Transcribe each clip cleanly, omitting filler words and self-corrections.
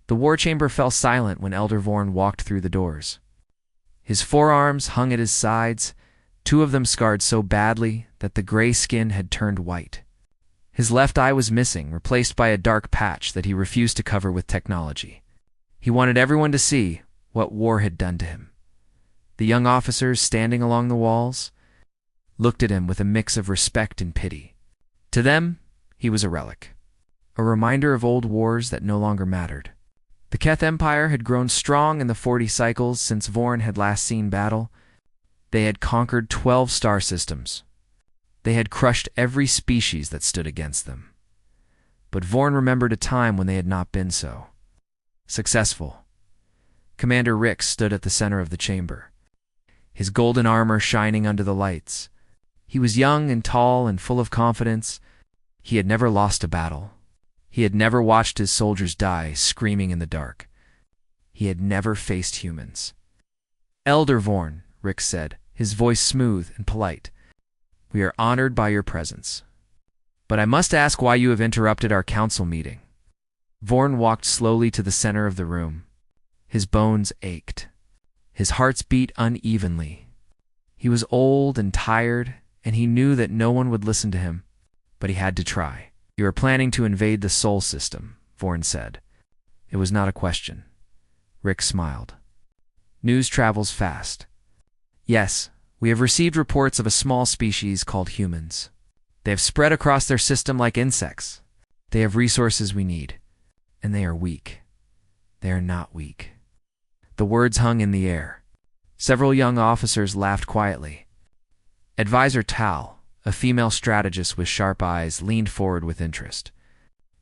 The war chamber fell silent when Elder Vorn walked through the doors. His forearms hung at his sides, two of them scarred so badly that the gray skin had turned white. His left eye was missing, replaced by a dark patch that he refused to cover with technology. He wanted everyone to see what war had done to him. The young officers standing along the walls looked at him with a mix of respect and pity. To them, he was a relic, a reminder of old wars that no longer mattered. The Keth Empire had grown strong in the 40 cycles since Vorn had last seen battle. They had conquered 12 star systems. They had crushed every species that stood against them. But Vorn remembered a time when they had not been so successful. Commander Rix stood at the center of the chamber, his golden armor shining under the lights. He was young and tall and full of confidence. He had never lost a battle. He had never watched his soldiers die screaming in the dark. He had never faced humans. "Elder Vorn," Rix said, his voice smooth and polite, "we are honored by your presence. But I must ask why you have interrupted our council meeting." Vorn walked slowly to the center of the room. His bones ached. His heart beat unevenly. He was old and tired, and he knew that no one would listen to him, but he had to try. "You are planning to invade the Sol system," Vorn said. It was not a question. Rick smiled. "News travels fast. Yes, we have received reports of a small species called humans. They have spread across their system like insects. They have resources we need, and they are weak. They are not weak." The words hung in the air. Several young officers laughed quietly. Advisor Tal, a female strategist with sharp eyes, leaned forward with interest.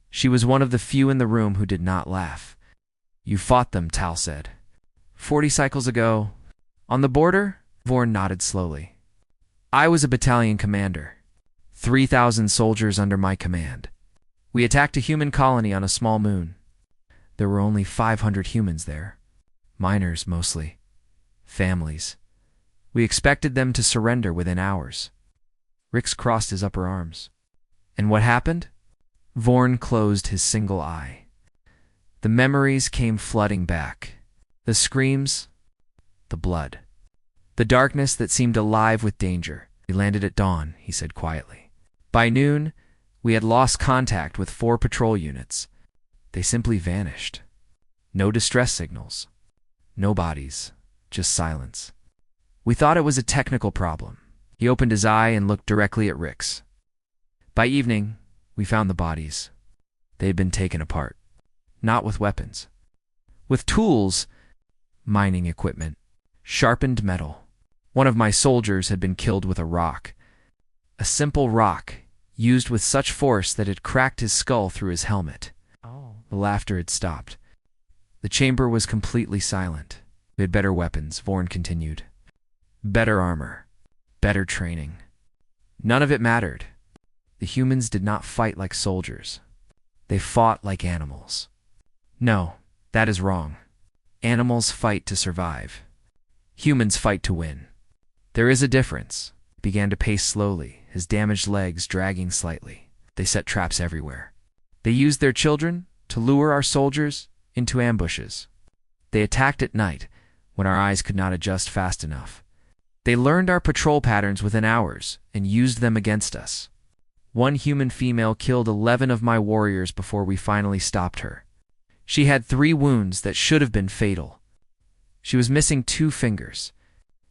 She was one of the few in the room who did not laugh. "You fought them," Tal said. 40 cycles ago. On the border?" Vorn nodded slowly. "I was a battalion commander. 3,000 soldiers under my command. We attacked a human colony on a small moon. There were only 500 humans there. Miners, mostly. Families. We expected them to surrender within hours." Rix crossed his upper arms. "And what happened?" Vorn closed his single eye. The memories came flooding back. The screams, the blood, the darkness that seemed alive with danger. "We landed at dawn," he said quietly. "By noon, we had lost contact with 4 patrol units. They simply vanished. No distress signals. No bodies. Just silence. We thought it was a technical problem." He opened his eye and looked directly at Rix. "By evening, we found the bodies. They had been taken apart. Not with weapons. With tools, mining equipment, sharpened metal. One of my soldiers had been killed with a rock. A simple rock, used with such force that it cracked his skull through his helmet." The laughter had stopped. The chamber was completely silent. "We had better weapons," Vorn continued. "Better armor. Better training. None of it mattered. The humans did not fight like soldiers. They fought like animals." "No, that is wrong. Animals fight to survive. Humans fight to win. There is a difference." He began to pace slowly, his damaged legs dragging slightly. "They set traps everywhere. They used their children to lure our soldiers into ambushes. They attacked at night when our eyes could not adjust fast enough. They learned our patrol patterns within hours and used them against us. One human female killed 11 of my warriors before we finally stopped her. She had 3 wounds that should have been fatal. She was missing 2 fingers.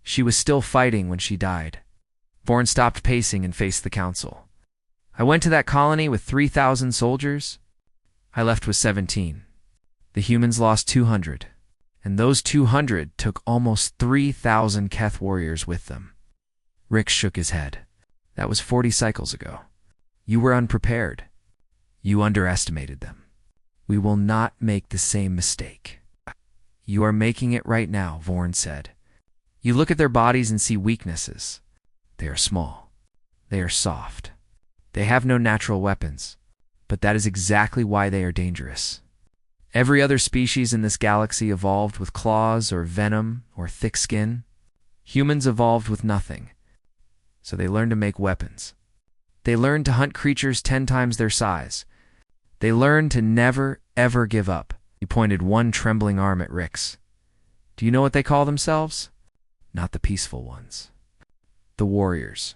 She was still fighting when she died." Vorn stopped pacing and faced the council. "I went to that colony with 3,000 soldiers. I left with 17. The humans lost 200, and those 200 took almost 3,000 Keth warriors with them." Rick shook his head. "That was 40 cycles ago. You were unprepared. You underestimated them. We will not make the same mistake." "You are making it right now," Vorn said. "You look at their bodies and see weaknesses. They are small. They are soft. They have no natural weapons. But that is exactly why they are dangerous. Every other species in this galaxy evolved with claws or venom or thick skin. Humans evolved with nothing. So they learned to make weapons. They learned to hunt creatures 10 times their size. They learned to never, ever give up. He pointed one trembling arm at Rix. Do you know what they call themselves? Not the peaceful ones. The warriors.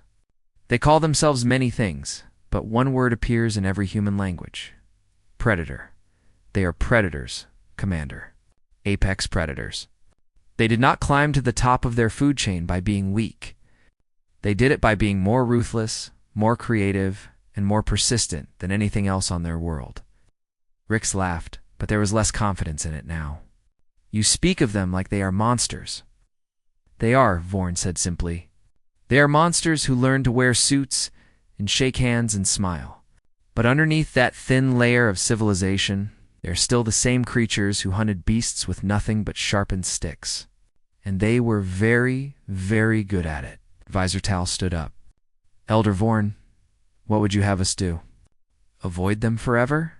They call themselves many things, but one word appears in every human language. Predator. They are predators, Commander. Apex predators. They did not climb to the top of their food chain by being weak. They did it by being more ruthless, more creative, and more persistent than anything else on their world. Rix laughed, but there was less confidence in it now. You speak of them like they are monsters. They are, Vorn said simply. They are monsters who learn to wear suits and shake hands and smile. But underneath that thin layer of civilization, they are still the same creatures who hunted beasts with nothing but sharpened sticks. And they were very, very good at it. Advisor Tal stood up. Elder Vorn, what would you have us do? Avoid them forever?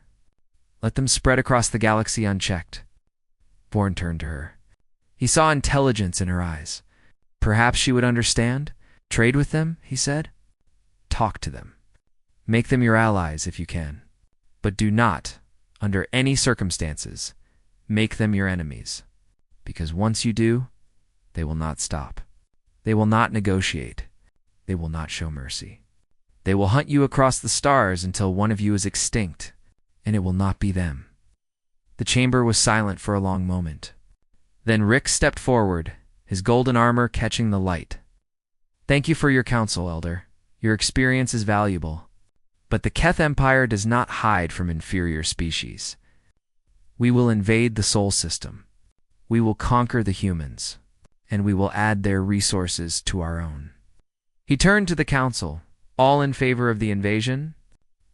Let them spread across the galaxy unchecked. Vorn turned to her. He saw intelligence in her eyes. Perhaps she would understand? Trade with them, he said. Talk to them. Make them your allies if you can. But do not, under any circumstances, make them your enemies. Because once you do, they will not stop. They will not negotiate. They will not show mercy. They will hunt you across the stars until one of you is extinct, and it will not be them. The chamber was silent for a long moment. Then Rick stepped forward, his golden armor catching the light. Thank you for your counsel, Elder. Your experience is valuable. But the Keth Empire does not hide from inferior species. We will invade the Sol system. We will conquer the humans, and we will add their resources to our own. He turned to the council, all in favor of the invasion.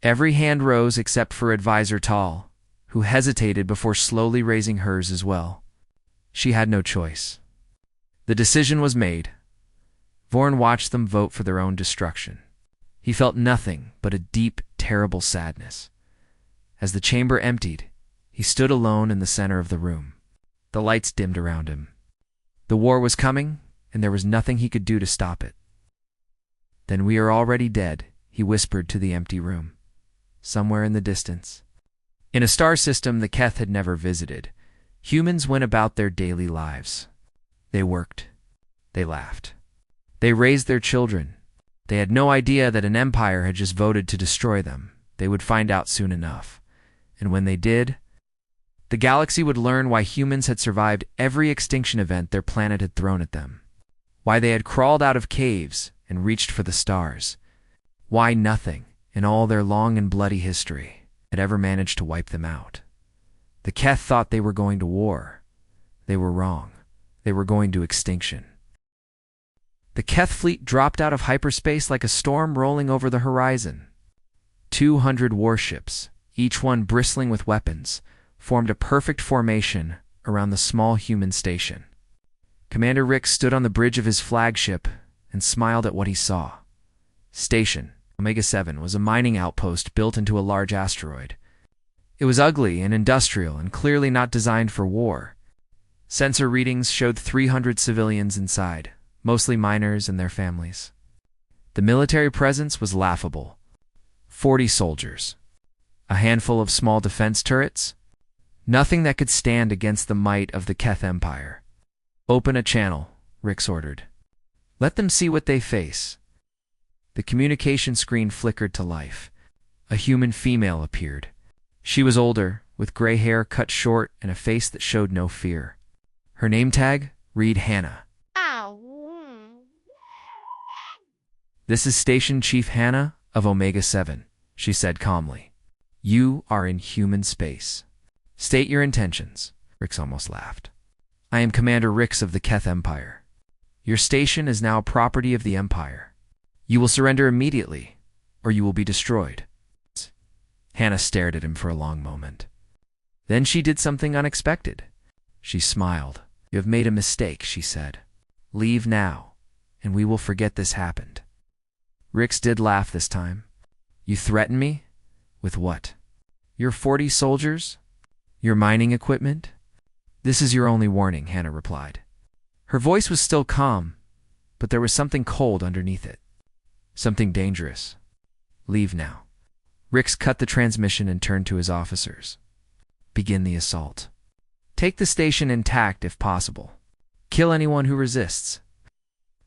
Every hand rose except for Advisor Tal, who hesitated before slowly raising hers as well. She had no choice. The decision was made. Vorn watched them vote for their own destruction. He felt nothing but a deep, terrible sadness. As the chamber emptied, he stood alone in the center of the room. The lights dimmed around him. The war was coming, and there was nothing he could do to stop it. Then we are already dead, he whispered to the empty room. Somewhere in the distance. In a star system the Keth had never visited, humans went about their daily lives. They worked. They laughed. They raised their children. They had no idea that an empire had just voted to destroy them. They would find out soon enough. And when they did, the galaxy would learn why humans had survived every extinction event their planet had thrown at them. Why they had crawled out of caves and reached for the stars. Why nothing, in all their long and bloody history, had ever managed to wipe them out. The Keth thought they were going to war. They were wrong. They were going to extinction. The Keth fleet dropped out of hyperspace like a storm rolling over the horizon. 200 warships, each one bristling with weapons, formed a perfect formation around the small human station. Commander Rick stood on the bridge of his flagship and smiled at what he saw. Station Omega-7 was a mining outpost built into a large asteroid. It was ugly and industrial and clearly not designed for war. Sensor readings showed 300 civilians inside, mostly miners and their families. The military presence was laughable. 40 soldiers. A handful of small defense turrets. Nothing that could stand against the might of the Keth Empire. Open a channel, Rix ordered. Let them see what they face. The communication screen flickered to life. A human female appeared. She was older, with gray hair cut short and a face that showed no fear. Her name tag? Read Hannah. This is Station Chief Hannah of Omega-7, she said calmly. You are in human space. State your intentions. Rix almost laughed. I am Commander Rix of the Keth Empire. Your station is now property of the Empire. You will surrender immediately, or you will be destroyed. Hannah stared at him for a long moment. Then she did something unexpected. She smiled. You have made a mistake, she said. Leave now, and we will forget this happened. Rix did laugh this time. You threaten me? With what? Your 40 soldiers? Your mining equipment? This is your only warning, Hannah replied. Her voice was still calm, but there was something cold underneath it. Something dangerous. Leave now. Rix cut the transmission and turned to his officers. Begin the assault. Take the station intact if possible. Kill anyone who resists.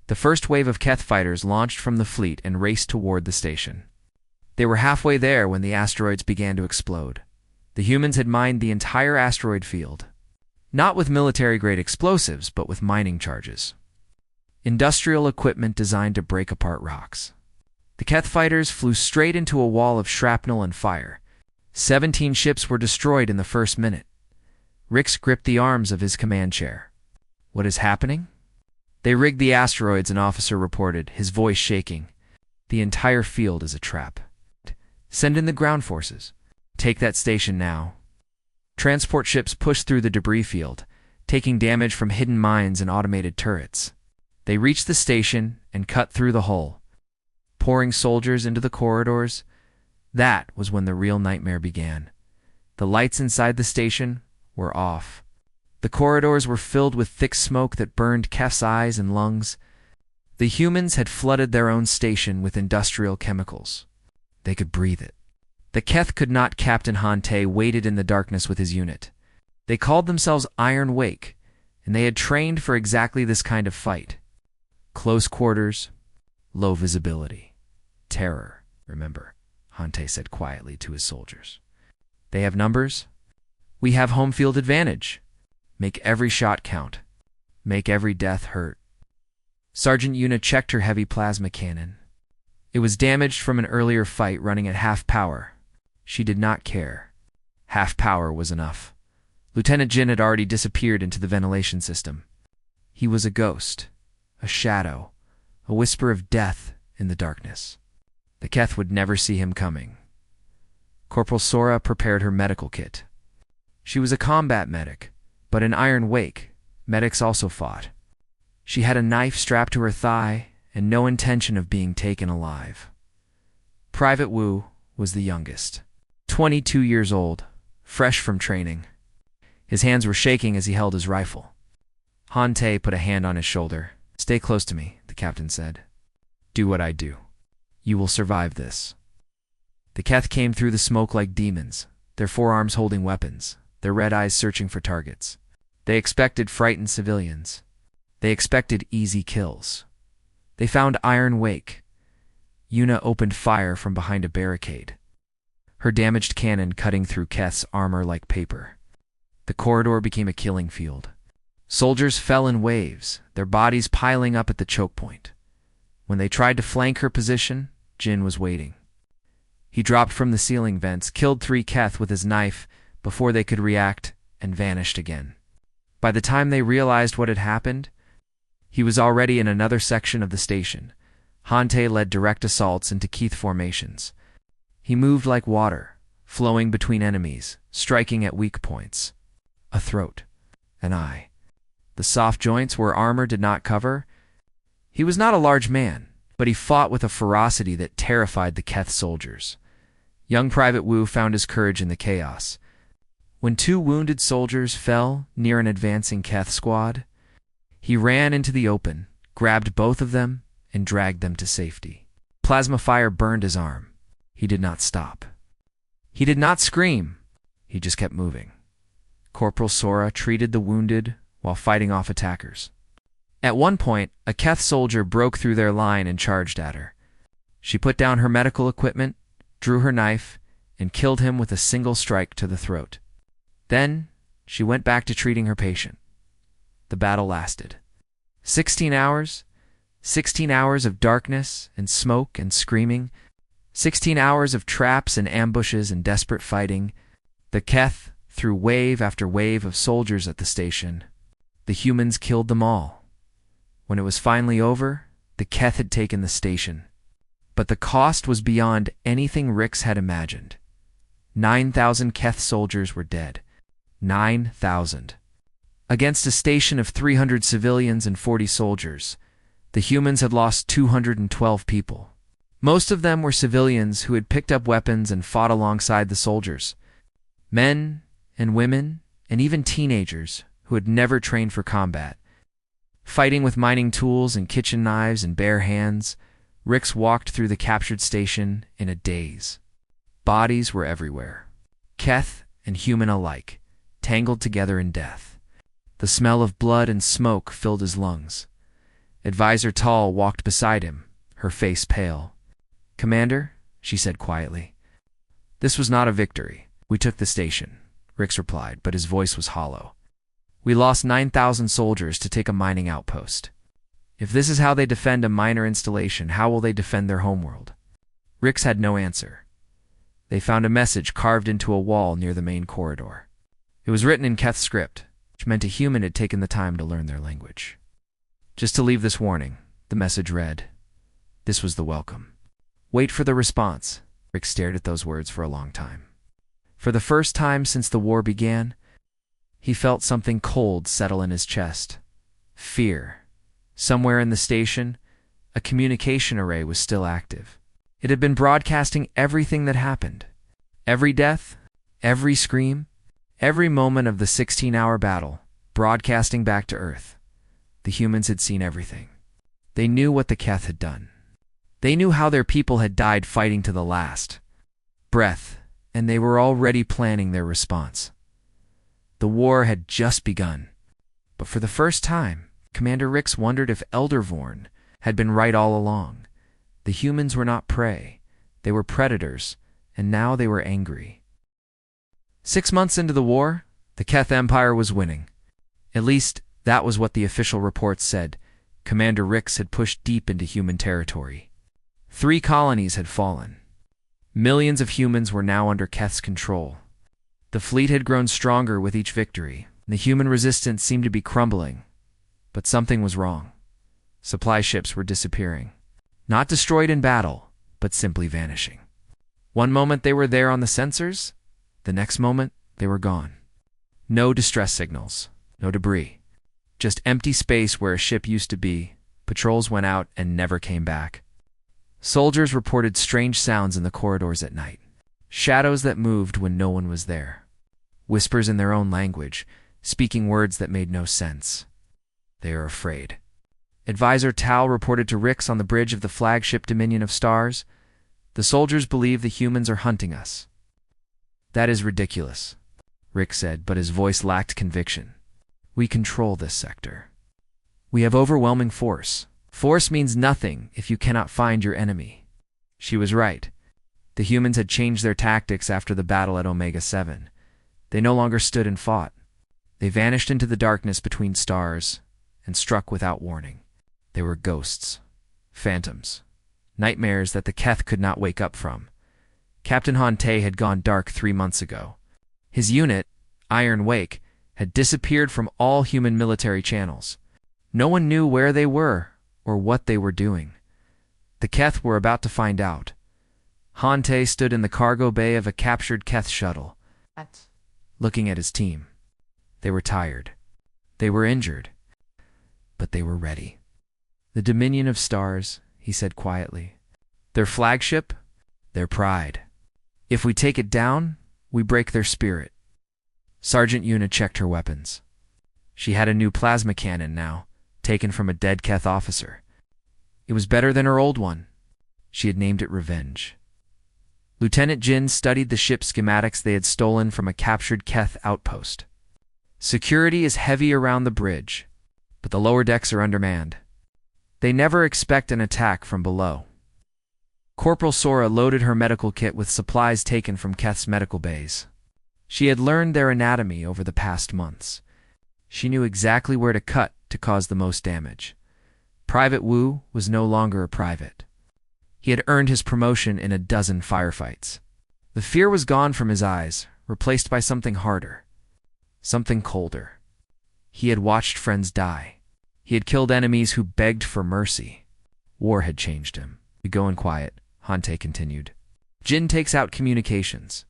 The first wave of Keth fighters launched from the fleet and raced toward the station. They were halfway there when the asteroids began to explode. The humans had mined the entire asteroid field. Not with military-grade explosives, but with mining charges. Industrial equipment designed to break apart rocks. The Keth fighters flew straight into a wall of shrapnel and fire. 17 ships were destroyed in the first minute. Rix gripped the arms of his command chair. What is happening? They rigged the asteroids, an officer reported, his voice shaking. The entire field is a trap. Send in the ground forces. Take that station now. Transport ships pushed through the debris field, taking damage from hidden mines and automated turrets. They reached the station and cut through the hull, pouring soldiers into the corridors. That was when the real nightmare began. The lights inside the station were off. The corridors were filled with thick smoke that burned Kef's eyes and lungs. The humans had flooded their own station with industrial chemicals. They could breathe it. The Keth could not. Captain Hante waited in the darkness with his unit. They called themselves Iron Wake, and they had trained for exactly this kind of fight. Close quarters, low visibility, terror, remember, Hante said quietly to his soldiers. They have numbers. We have home field advantage. Make every shot count. Make every death hurt. Sergeant Yuna checked her heavy plasma cannon. It was damaged from an earlier fight running at half power. She did not care. Half power was enough. Lieutenant Jin had already disappeared into the ventilation system. He was a ghost, a shadow, a whisper of death in the darkness. The Keth would never see him coming. Corporal Sora prepared her medical kit. She was a combat medic, but in Iron Wake, medics also fought. She had a knife strapped to her thigh and no intention of being taken alive. Private Wu was the youngest, 22 years old, fresh from training. His hands were shaking as he held his rifle. Hante put a hand on his shoulder. Stay close to me, the captain said. Do what I do. You will survive this. The Keth came through the smoke like demons, their forearms holding weapons, their red eyes searching for targets. They expected frightened civilians. They expected easy kills. They found Iron Wake. Yuna opened fire from behind a barricade, her damaged cannon cutting through Keth's armor like paper. The corridor became a killing field. Soldiers fell in waves, their bodies piling up at the choke point. When they tried to flank her position, Jin was waiting. He dropped from the ceiling vents, killed 3 Keth with his knife before they could react, and vanished again. By the time they realized what had happened, he was already in another section of the station. Hante led direct assaults into Keith formations. He moved like water, flowing between enemies, striking at weak points. A throat, an eye, the soft joints where armor did not cover. He was not a large man, but he fought with a ferocity that terrified the Keth soldiers. Young Private Wu found his courage in the chaos. When 2 wounded soldiers fell near an advancing Keth squad, he ran into the open, grabbed both of them, and dragged them to safety. Plasma fire burned his arm. He did not stop. He did not scream. He just kept moving. Corporal Sora treated the wounded while fighting off attackers. At one point, a Keth soldier broke through their line and charged at her. She put down her medical equipment, drew her knife, and killed him with a single strike to the throat. Then, she went back to treating her patient. The battle lasted 16 hours, 16 hours of darkness and smoke and screaming, 16 hours of traps and ambushes and desperate fighting. The Keth threw wave after wave of soldiers at the station. The humans killed them all. When it was finally over, the Keth had taken the station. But the cost was beyond anything Rix had imagined. 9,000 Keth soldiers were dead. 9,000. Against a station of 300 civilians and 40 soldiers, the humans had lost 212 people. Most of them were civilians who had picked up weapons and fought alongside the soldiers. Men and women, and even teenagers who had never trained for combat. Fighting with mining tools and kitchen knives and bare hands, Rix walked through the captured station in a daze. Bodies were everywhere. Keth and human alike, tangled together in death. The smell of blood and smoke filled his lungs. Advisor Tall walked beside him, her face pale. "Commander," she said quietly. "This was not a victory. We took the station," Rix replied, but his voice was hollow. "We lost 9,000 soldiers to take a mining outpost. If this is how they defend a miner installation, how will they defend their homeworld?" Rix had no answer. They found a message carved into a wall near the main corridor. It was written in Keth script, which meant a human had taken the time to learn their language. "Just to leave this warning," the message read. This was the welcome. "Wait for the response." Rix stared at those words for a long time. For the first time since the war began, he felt something cold settle in his chest. Fear. Somewhere in the station, a communication array was still active. It had been broadcasting everything that happened. Every death, every scream, every moment of the 16-hour battle, broadcasting back to Earth. The humans had seen everything. They knew what the Keth had done. They knew how their people had died fighting to the last breath, and they were already planning their response. The war had just begun. But for the first time, Commander Rix wondered if Eldervorn had been right all along. The humans were not prey. They were predators, and now they were angry. 6 months into the war, the Keth Empire was winning. At least, that was what the official reports said. Commander Rix had pushed deep into human territory. 3 colonies had fallen. Millions of humans were now under Keth's control. The fleet had grown stronger with each victory. The human resistance seemed to be crumbling. But something was wrong. Supply ships were disappearing. Not destroyed in battle, but simply vanishing. One moment they were there on the sensors, the next moment they were gone. No distress signals, no debris. Just empty space where a ship used to be. Patrols went out and never came back. Soldiers reported strange sounds in the corridors at night. Shadows that moved when no one was there. Whispers in their own language, speaking words that made no sense. They are afraid. Advisor Tal reported to Rix on the bridge of the flagship Dominion of Stars. "The soldiers believe the humans are hunting us." "That is ridiculous," Rix said, but his voice lacked conviction. "We control this sector. We have overwhelming force. Force means nothing if you cannot find your enemy." She was right. The humans had changed their tactics after the battle at Omega 7. They no longer stood and fought. They vanished into the darkness between stars and struck without warning. They were ghosts, phantoms, nightmares that the Keth could not wake up from. Captain Hante had gone dark 3 months ago. His unit, Iron Wake, had disappeared from all human military channels. No one knew where they were or what they were doing. The Keth were about to find out. Hante stood in the cargo bay of a captured Keth shuttle, looking at his team. They were tired. They were injured. But they were ready. "The Dominion of Stars," he said quietly. "Their flagship, their pride. If we take it down, we break their spirit." Sergeant Yuna checked her weapons. She had a new plasma cannon now, taken from a dead Keth officer. It was better than her old one. She had named it Revenge. Lieutenant Jin studied the ship's schematics they had stolen from a captured Keth outpost. Security is heavy around the bridge, but the lower decks are undermanned. They never expect an attack from below. Corporal Sora loaded her medical kit with supplies taken from Keth's medical bays. She had learned their anatomy over the past months. She knew exactly where to cut to cause the most damage. Private Wu was no longer a private. He had earned his promotion in a dozen firefights. The fear was gone from his eyes, replaced by something harder, something colder. He had watched friends die. He had killed enemies who begged for mercy. War had changed him. "We go in quiet," Hante continued. "Jin takes out communications.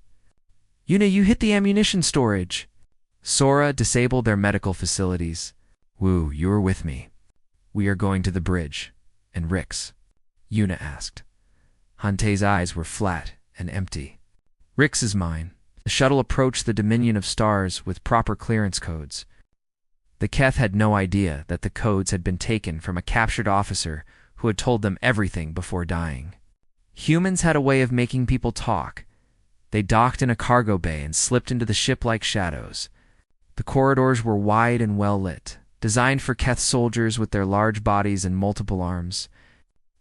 Yuna, you hit the ammunition storage." Sora disabled their medical facilities. "Wu, you are with me. We are going to the bridge." "And Rix?" Yuna asked. Hante's eyes were flat and empty. "Rix is mine." The shuttle approached the Dominion of Stars with proper clearance codes. The Keth had no idea that the codes had been taken from a captured officer who had told them everything before dying. Humans had a way of making people talk. They docked in a cargo bay and slipped into the ship like shadows. The corridors were wide and well lit, designed for Keth soldiers with their large bodies and multiple arms.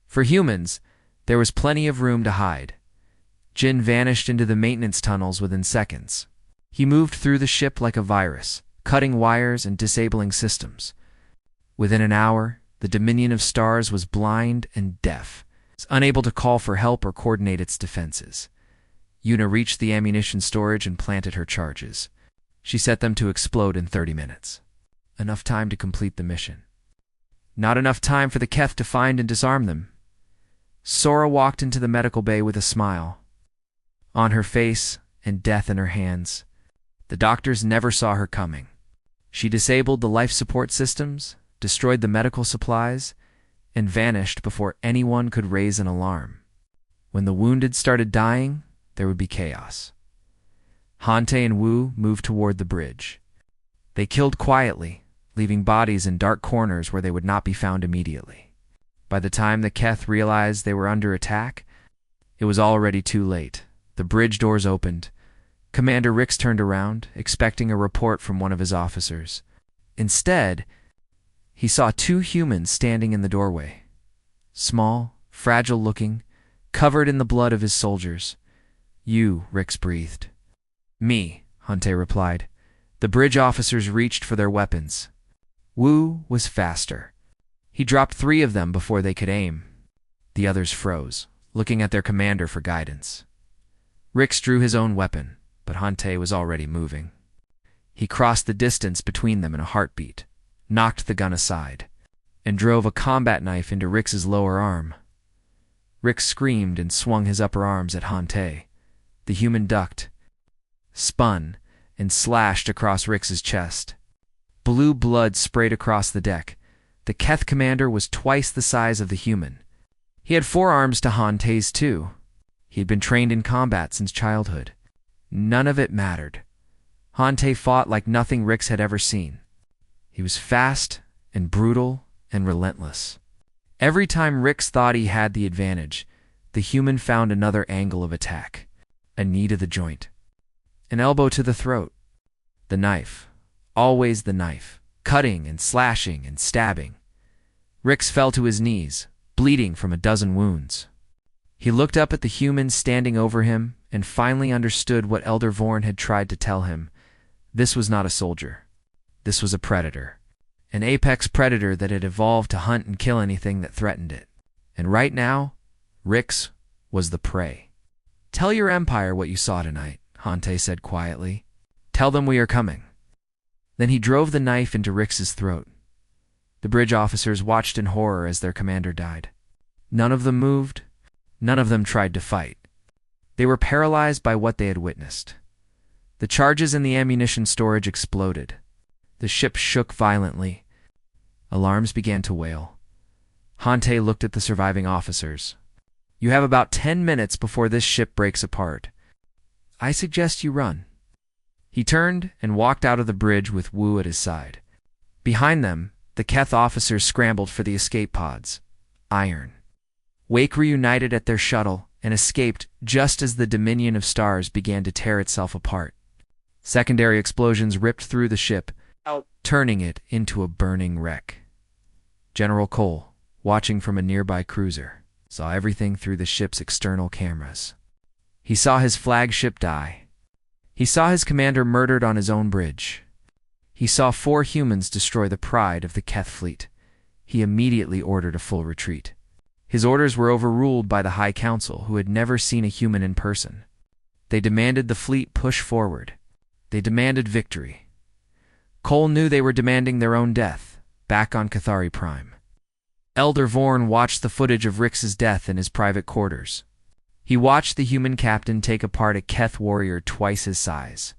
For humans, there was plenty of room to hide. Jin vanished into the maintenance tunnels within seconds. He moved through the ship like a virus, cutting wires and disabling systems. Within an hour, the Dominion of Stars was blind and deaf, unable to call for help or coordinate its defenses. Yuna reached the ammunition storage and planted her charges. She set them to explode in 30 minutes. Enough time to complete the mission. Not enough time for the Keth to find and disarm them. Sora walked into the medical bay with a smile on her face and death in her hands. The doctors never saw her coming. She disabled the life support systems, destroyed the medical supplies, and vanished before anyone could raise an alarm. When the wounded started dying, there would be chaos. Hante and Wu moved toward the bridge. They killed quietly, leaving bodies in dark corners where they would not be found immediately. By the time the Keth realized they were under attack, it was already too late. The bridge doors opened. Commander Rix turned around, expecting a report from one of his officers. Instead, he saw two humans standing in the doorway. Small, fragile-looking, covered in the blood of his soldiers. "You," Rix breathed. "Me," Hante replied. The bridge officers reached for their weapons. Wu was faster. He dropped 3 of them before they could aim. The others froze, looking at their commander for guidance. Rix drew his own weapon, but Hante was already moving. He crossed the distance between them in a heartbeat, knocked the gun aside, and drove a combat knife into Rix's lower arm. Rix screamed and swung his upper arms at Hante. The human ducked, spun, and slashed across Rix's chest. Blue blood sprayed across the deck. The Keth commander was twice the size of the human. He had 4 arms to Hante's too. He had been trained in combat since childhood. None of it mattered. Hante fought like nothing Rix had ever seen. He was fast and brutal and relentless. Every time Rix thought he had the advantage, the human found another angle of attack. A knee to the joint. An elbow to the throat. The knife. Always the knife. Cutting and slashing and stabbing. Rix fell to his knees, bleeding from a dozen wounds. He looked up at the human standing over him and finally understood what Elder Vorn had tried to tell him. This was not a soldier. This was a predator. An apex predator that had evolved to hunt and kill anything that threatened it. And right now, Rix was the prey. "Tell your empire what you saw tonight," Hante said quietly. "Tell them we are coming." Then he drove the knife into Rix's throat. The bridge officers watched in horror as their commander died. None of them moved. None of them tried to fight. They were paralyzed by what they had witnessed. The charges in the ammunition storage exploded. The ship shook violently. Alarms began to wail. Hante looked at the surviving officers. "You have about 10 minutes before this ship breaks apart. I suggest you run." He turned and walked out of the bridge with Wu at his side. Behind them, the Keth officers scrambled for the escape pods. Iron. Wake reunited at their shuttle and escaped just as the Dominion of Stars began to tear itself apart. Secondary explosions ripped through the ship, turning it into a burning wreck. General Cole, watching from a nearby cruiser, saw everything through the ship's external cameras. He saw his flagship die. He saw his commander murdered on his own bridge. He saw 4 humans destroy the pride of the Keth fleet. He immediately ordered a full retreat. His orders were overruled by the High Council, who had never seen a human in person. They demanded the fleet push forward. They demanded victory. Cole knew they were demanding their own death, back on Cathari Prime. Elder Vorn watched the footage of Rix's death in his private quarters. He watched the human captain take apart a Keth warrior twice his size.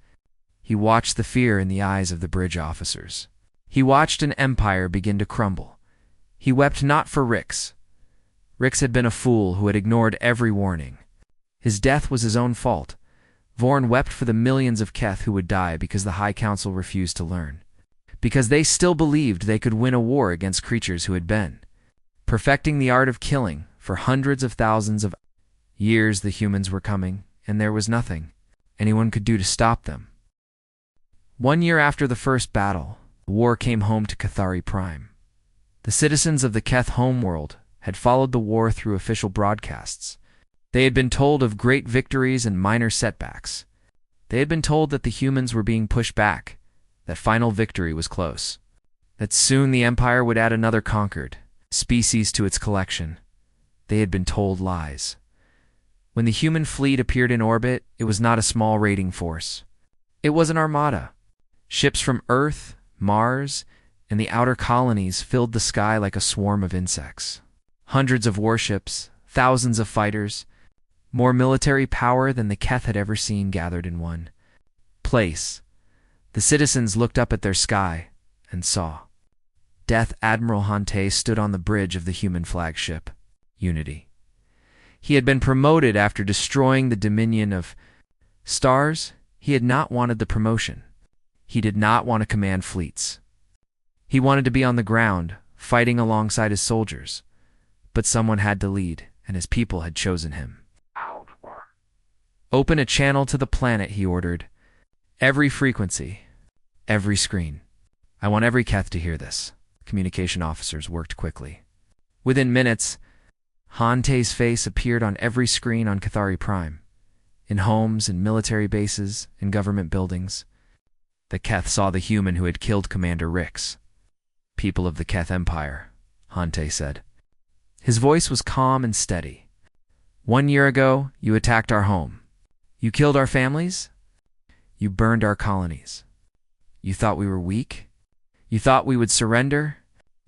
He watched the fear in the eyes of the bridge officers. He watched an empire begin to crumble. He wept not for Rix. Rix had been a fool who had ignored every warning. His death was his own fault. Vorn wept for the millions of Keth who would die because the High Council refused to learn. Because they still believed they could win a war against creatures who had been perfecting the art of killing for hundreds of thousands of years. The humans were coming, and there was nothing anyone could do to stop them. 1 year after the first battle, the war came home to Cathari Prime. The citizens of the Keth homeworld had followed the war through official broadcasts. They had been told of great victories and minor setbacks. They had been told that the humans were being pushed back, that final victory was close, that soon the Empire would add another conquered species to its collection. They had been told lies. When the human fleet appeared in orbit, it was not a small raiding force. It was an armada. Ships from Earth, Mars, and the outer colonies filled the sky like a swarm of insects. Hundreds of warships, thousands of fighters, more military power than the Keth had ever seen gathered in one place. The citizens looked up at their sky and saw. Death Admiral Hante stood on the bridge of the human flagship, Unity. He had been promoted after destroying the dominion of stars. He had not wanted the promotion. He did not want to command fleets. He wanted to be on the ground, fighting alongside his soldiers. But someone had to lead, and his people had chosen him. Open a channel to the planet, he ordered. Every frequency, every screen. I want every Keth to hear this. Communication officers worked quickly. Within minutes, Hante's face appeared on every screen on Cathari Prime, in homes, in military bases, in government buildings. The Keth saw the human who had killed Commander Rix. People of the Keth Empire, Hante said. His voice was calm and steady. 1 year ago, you attacked our home. You killed our families. You burned our colonies. You thought we were weak? You thought we would surrender?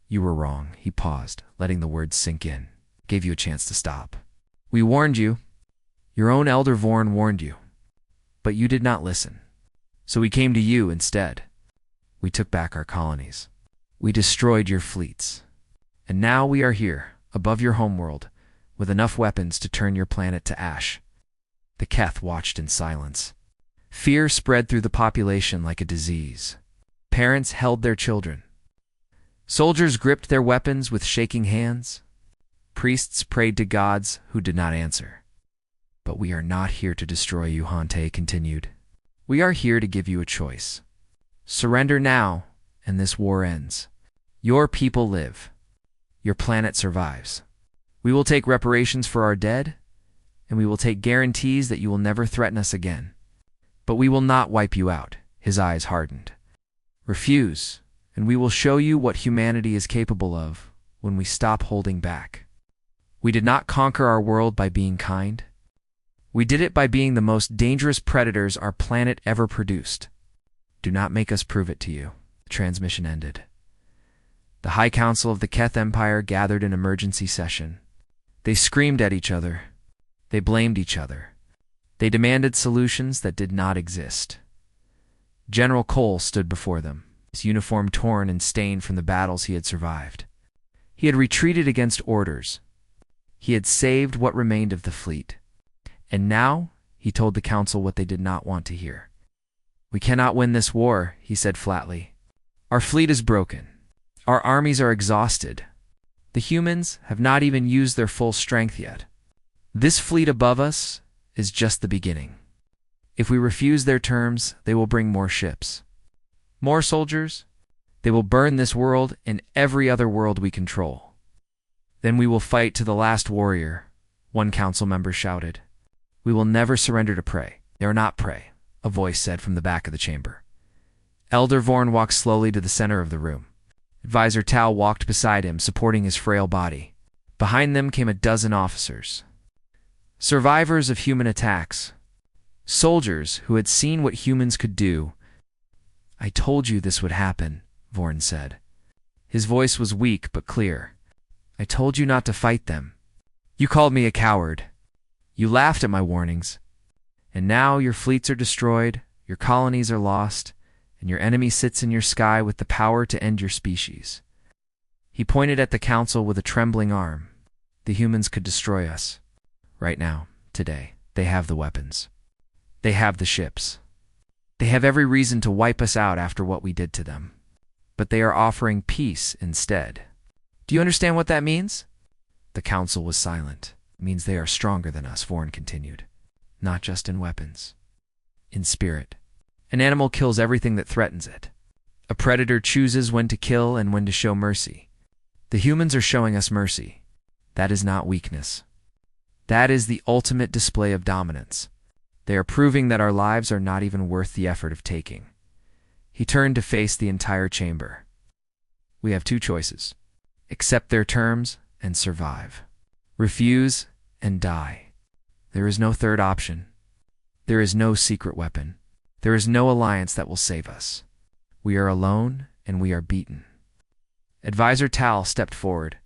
You were wrong. He paused, letting the words sink in. Gave you a chance to stop. We warned you. Your own elder Vorn warned you. But you did not listen. So we came to you instead. We took back our colonies. We destroyed your fleets. And now we are here, above your homeworld, with enough weapons to turn your planet to ash. The Keth watched in silence. Fear spread through the population like a disease. Parents held their children. Soldiers gripped their weapons with shaking hands. Priests prayed to gods who did not answer. But we are not here to destroy you, Hante continued. We are here to give you a choice. Surrender now, and this war ends. Your people live. Your planet survives. We will take reparations for our dead, and we will take guarantees that you will never threaten us again. But we will not wipe you out. His eyes hardened. Refuse, and we will show you what humanity is capable of when we stop holding back. We did not conquer our world by being kind. We did it by being the most dangerous predators our planet ever produced. Do not make us prove it to you. The transmission ended. The High Council of the Keth Empire gathered in emergency session. They screamed at each other. They blamed each other. They demanded solutions that did not exist. General Cole stood before them, his uniform torn and stained from the battles he had survived. He had retreated against orders. He had saved what remained of the fleet. And now, he told the council what they did not want to hear. We cannot win this war, he said flatly. Our fleet is broken. Our armies are exhausted. The humans have not even used their full strength yet. This fleet above us is just the beginning. If we refuse their terms, they will bring more ships. More soldiers. They will burn this world and every other world we control. Then we will fight to the last warrior, one council member shouted. We will never surrender to prey. They are not prey, a voice said from the back of the chamber. Elder Vorn walked slowly to the center of the room. Advisor Tao walked beside him, supporting his frail body. Behind them came a dozen officers. Survivors of human attacks. Soldiers who had seen what humans could do. I told you this would happen, Vorn said. His voice was weak but clear. I told you not to fight them. You called me a coward. You laughed at my warnings. And now your fleets are destroyed, your colonies are lost, and your enemy sits in your sky with the power to end your species. He pointed at the council with a trembling arm. The humans could destroy us. Right now, today, they have the weapons. They have the ships. They have every reason to wipe us out after what we did to them. But they are offering peace instead. Do you understand what that means? The council was silent. It means they are stronger than us, Vorn continued. Not just in weapons. In spirit. An animal kills everything that threatens it. A predator chooses when to kill and when to show mercy. The humans are showing us mercy. That is not weakness. That is the ultimate display of dominance. They are proving that our lives are not even worth the effort of taking. He turned to face the entire chamber. We have two choices. Accept their terms and survive. Refuse and die. There is no third option. There is no secret weapon. There is no alliance that will save us. We are alone and we are beaten. Advisor Tal stepped forward.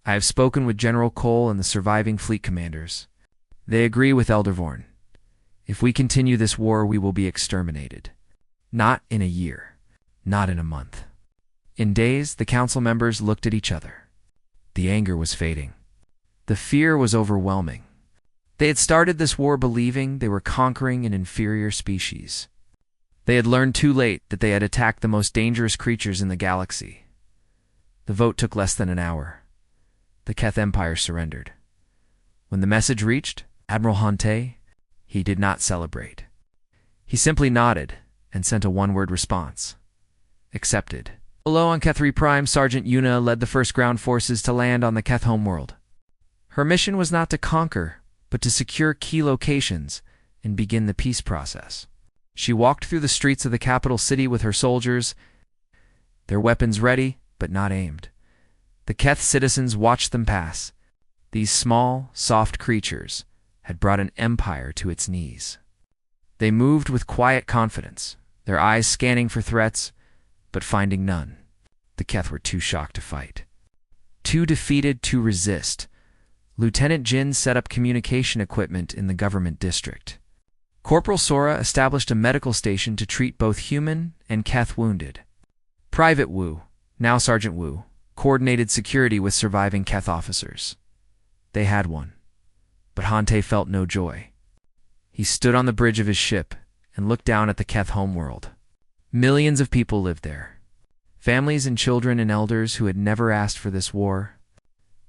I have spoken with General Cole and the surviving fleet commanders. They agree with Elder Vorn. If we continue this war, we will be exterminated. Not in a year. Not in a month. In days, the council members looked at each other. The anger was fading. The fear was overwhelming. They had started this war believing they were conquering an inferior species. They had learned too late that they had attacked the most dangerous creatures in the galaxy. The vote took less than an hour. The Keth Empire surrendered. When the message reached Admiral Hante, he did not celebrate. He simply nodded and sent a one-word response. Accepted. Below on Keth 3 Prime, Sergeant Yuna led the first ground forces to land on the Keth homeworld. Her mission was not to conquer, but to secure key locations and begin the peace process. She walked through the streets of the capital city with her soldiers, their weapons ready but not aimed. The Keth citizens watched them pass. These small, soft creatures had brought an empire to its knees. They moved with quiet confidence, their eyes scanning for threats, but finding none. The Keth were too shocked to fight. Too defeated to resist. Lieutenant Jin set up communication equipment in the government district. Corporal Sora established a medical station to treat both human and Keth wounded. Private Wu, now Sergeant Wu, coordinated security with surviving Keth officers. They had one, but Hante felt no joy. He stood on the bridge of his ship and looked down at the Keth homeworld. Millions of people lived there. Families and children and elders who had never asked for this war.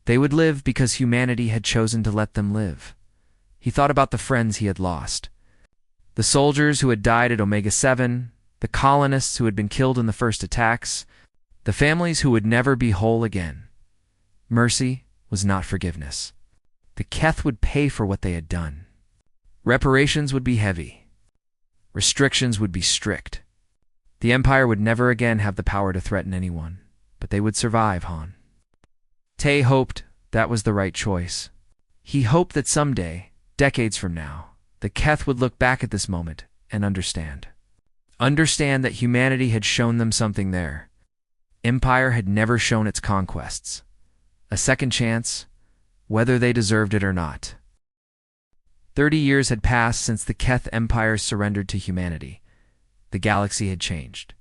They would live because humanity had chosen to let them live. He thought about the friends he had lost. The soldiers who had died at Omega 7, the colonists who had been killed in the first attacks, the families who would never be whole again. Mercy was not forgiveness. The Keth would pay for what they had done. Reparations would be heavy. Restrictions would be strict. The Empire would never again have the power to threaten anyone, but they would survive, Han. Tay hoped that was the right choice. He hoped that someday, decades from now, the Keth would look back at this moment and understand. Understand that humanity had shown them something there. Empire had never shown its conquests. A second chance, whether they deserved it or not. 30 years had passed since the Keth Empire surrendered to humanity. The galaxy had changed.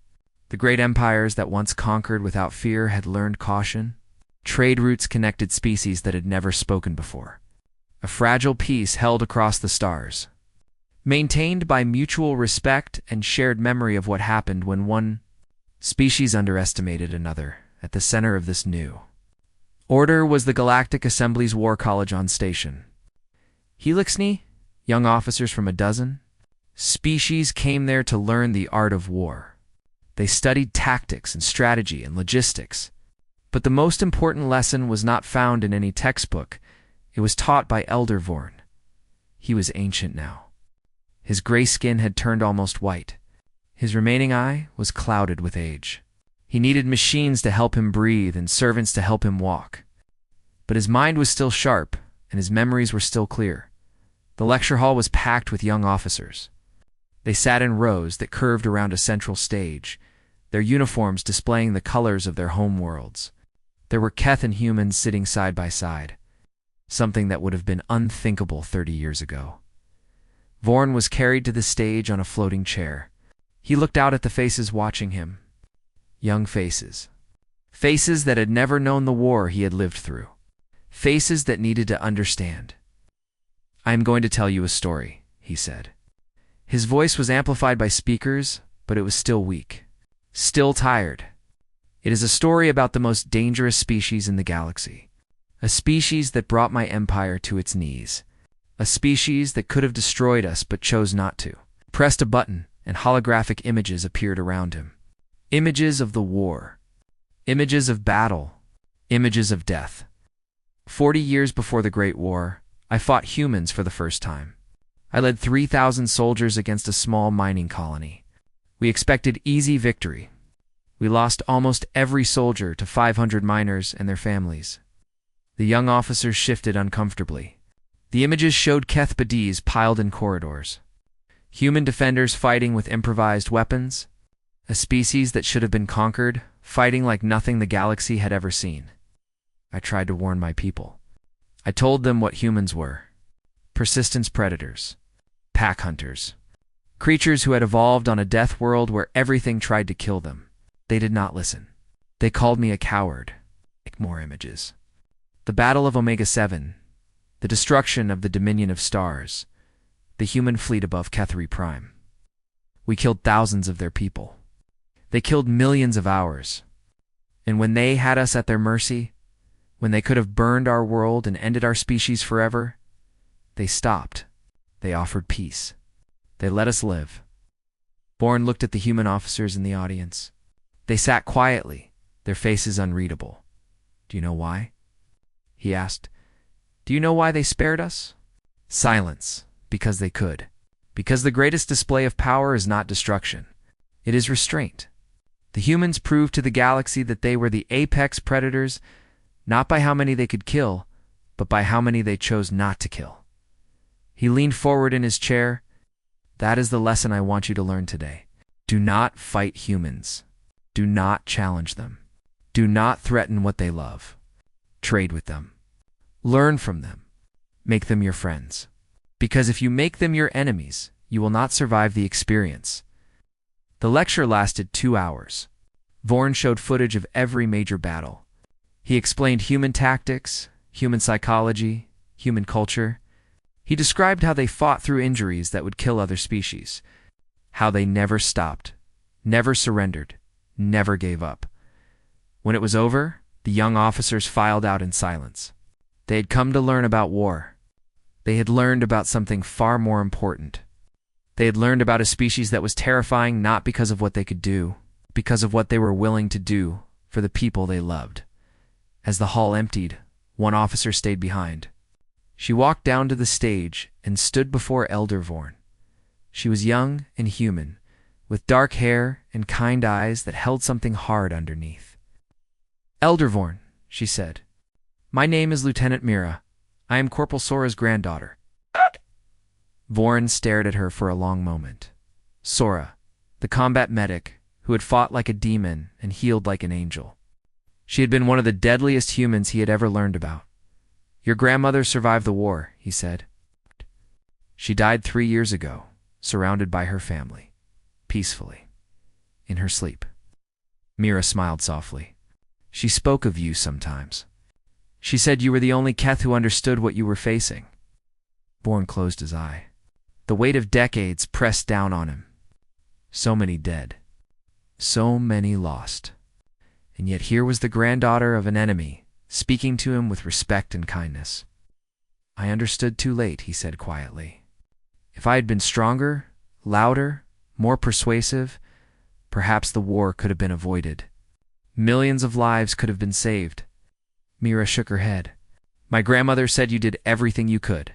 The great empires that once conquered without fear had learned caution. Trade routes connected species that had never spoken before. A fragile peace held across the stars, maintained by mutual respect and shared memory of what happened when one species underestimated another at the center of this new order was the Galactic Assembly's War College on station. Helixni, young officers from a dozen species came there to learn the art of war. They studied tactics and strategy and logistics. But the most important lesson was not found in any textbook. It was taught by Elder Vorn. He was ancient now. His gray skin had turned almost white. His remaining eye was clouded with age. He needed machines to help him breathe and servants to help him walk. But his mind was still sharp, and his memories were still clear. The lecture hall was packed with young officers. They sat in rows that curved around a central stage, their uniforms displaying the colors of their home worlds. There were Keth and humans sitting side by side, something that would have been unthinkable 30 years ago. Vorn was carried to the stage on a floating chair. He looked out at the faces watching him. Young faces. Faces that had never known the war he had lived through. Faces that needed to understand. "I am going to tell you a story," he said. His voice was amplified by speakers, but it was still weak. Still tired. It is a story about the most dangerous species in the galaxy. A species that brought my empire to its knees. A species that could have destroyed us but chose not to. Pressed a button and holographic images appeared around him. Images of the war. Images of battle. Images of death. 40 years before the Great War, I fought humans for the first time. I led 3,000 soldiers against a small mining colony. We expected easy victory. We lost almost every soldier to 500 miners and their families. The young officers shifted uncomfortably. The images showed Keth Badiz piled in corridors. Human defenders fighting with improvised weapons. A species that should have been conquered, fighting like nothing the galaxy had ever seen. I tried to warn my people. I told them what humans were. Persistence predators. Pack hunters. Creatures who had evolved on a death world where everything tried to kill them. They did not listen. They called me a coward. More images. The Battle of Omega 7. The destruction of the Dominion of Stars. The human fleet above Kethri Prime. We killed thousands of their people. They killed millions of ours. And when they had us at their mercy, when they could have burned our world and ended our species forever, they stopped. They offered peace. They let us live. Bourne looked at the human officers in the audience. They sat quietly, their faces unreadable. Do you know why? He asked. Do you know why they spared us? Silence. Because they could. Because the greatest display of power is not destruction. It is restraint. The humans proved to the galaxy that they were the apex predators, not by how many they could kill, but by how many they chose not to kill. He leaned forward in his chair. That is the lesson I want you to learn today. Do not fight humans. Do not challenge them. Do not threaten what they love. Trade with them. Learn from them. Make them your friends. Because if you make them your enemies, you will not survive the experience. The lecture lasted 2 hours. Vorn showed footage of every major battle. He explained human tactics, human psychology, human culture. He described how they fought through injuries that would kill other species, how they never stopped, never surrendered, never gave up. When it was over, the young officers filed out in silence. They had come to learn about war. They had learned about something far more important. They had learned about a species that was terrifying not because of what they could do, because of what they were willing to do for the people they loved. As the hall emptied, one officer stayed behind. She walked down to the stage and stood before Elder Vorn. She was young and human, with dark hair and kind eyes that held something hard underneath. Elder Vorn, she said. My name is Lieutenant Mira. I am Corporal Sora's granddaughter. Vorn stared at her for a long moment. Sora, the combat medic, who had fought like a demon and healed like an angel. She had been one of the deadliest humans he had ever learned about. Your grandmother survived the war, he said. She died 3 years ago, surrounded by her family, peacefully, in her sleep. Mira smiled softly. She spoke of you sometimes. She said you were the only Keth who understood what you were facing. Bourne closed his eye. The weight of decades pressed down on him. So many dead. So many lost. And yet here was the granddaughter of an enemy, speaking to him with respect and kindness. I understood too late, he said quietly. If I had been stronger, louder, more persuasive, perhaps the war could have been avoided. Millions of lives could have been saved. Mira shook her head. My grandmother said you did everything you could.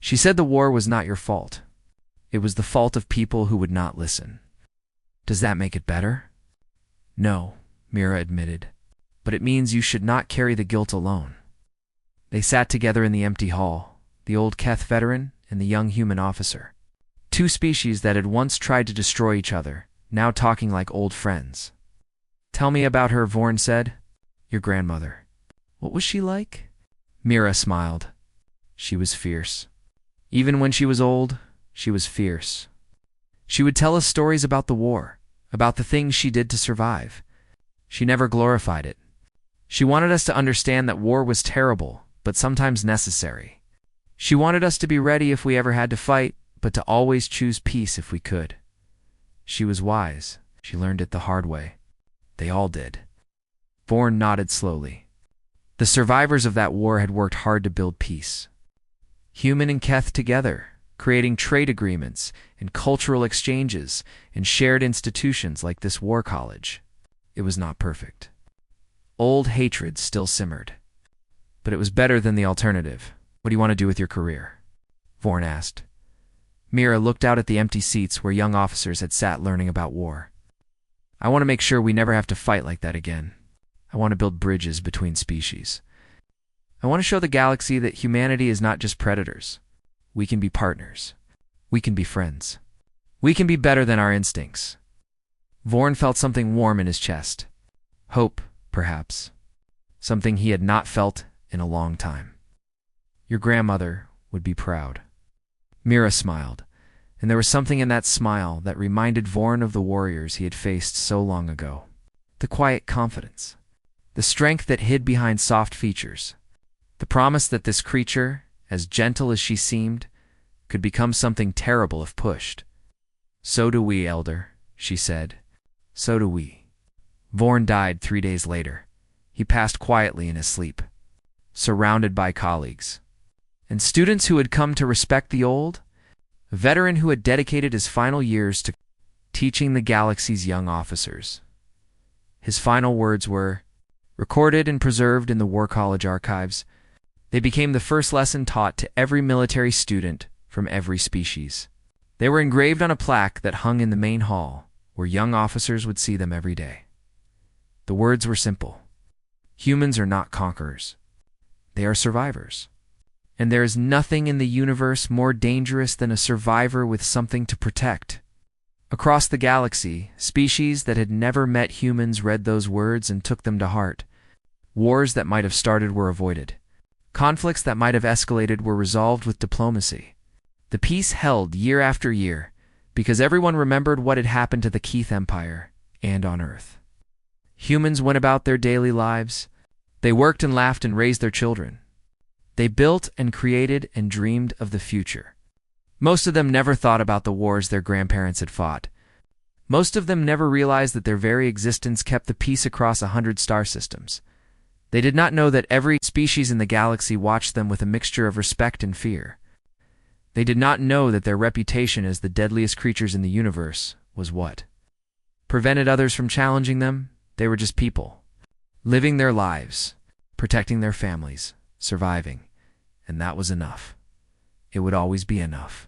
She said the war was not your fault. It was the fault of people who would not listen. Does that make it better? No, Mira admitted, but it means you should not carry the guilt alone. They sat together in the empty hall, the old Keth veteran and the young human officer. Two species that had once tried to destroy each other, now talking like old friends. Tell me about her, Vorn said. Your grandmother. What was she like? Mira smiled. She was fierce. Even when she was old, she was fierce. She would tell us stories about the war, about the things she did to survive. She never glorified it. She wanted us to understand that war was terrible, but sometimes necessary. She wanted us to be ready if we ever had to fight, but to always choose peace if we could. She was wise. She learned it the hard way. They all did. Vorn nodded slowly. The survivors of that war had worked hard to build peace. Human and Keth together, creating trade agreements and cultural exchanges and shared institutions like this war college. It was not perfect. Old hatred still simmered. But it was better than the alternative. What do you want to do with your career? Vorn asked. Mira looked out at the empty seats where young officers had sat learning about war. I want to make sure we never have to fight like that again. I want to build bridges between species. I want to show the galaxy that humanity is not just predators. We can be partners. We can be friends. We can be better than our instincts. Vorn felt something warm in his chest. Hope, perhaps. Something he had not felt in a long time. Your grandmother would be proud. Mira smiled, and there was something in that smile that reminded Vorn of the warriors he had faced so long ago. The quiet confidence. The strength that hid behind soft features. The promise that this creature, as gentle as she seemed, could become something terrible if pushed. So do we, Elder, she said. So do we. Vorn died 3 days later. He passed quietly in his sleep, surrounded by colleagues. And students who had come to respect the old, a veteran who had dedicated his final years to teaching the galaxy's young officers. His final words were, recorded and preserved in the War College archives, they became the first lesson taught to every military student from every species. They were engraved on a plaque that hung in the main hall, where young officers would see them every day. The words were simple. Humans are not conquerors. They are survivors. And there is nothing in the universe more dangerous than a survivor with something to protect. Across the galaxy, species that had never met humans read those words and took them to heart. Wars that might have started were avoided. Conflicts that might have escalated were resolved with diplomacy. The peace held year after year because everyone remembered what had happened to the Keith Empire and on Earth. Humans went about their daily lives. They worked and laughed and raised their children. They built and created and dreamed of the future. Most of them never thought about the wars their grandparents had fought. Most of them never realized that their very existence kept the peace across 100 star systems. They did not know that every species in the galaxy watched them with a mixture of respect and fear. They did not know that their reputation as the deadliest creatures in the universe was what prevented others from challenging them. They were just people, living their lives, protecting their families, surviving, and that was enough. It would always be enough.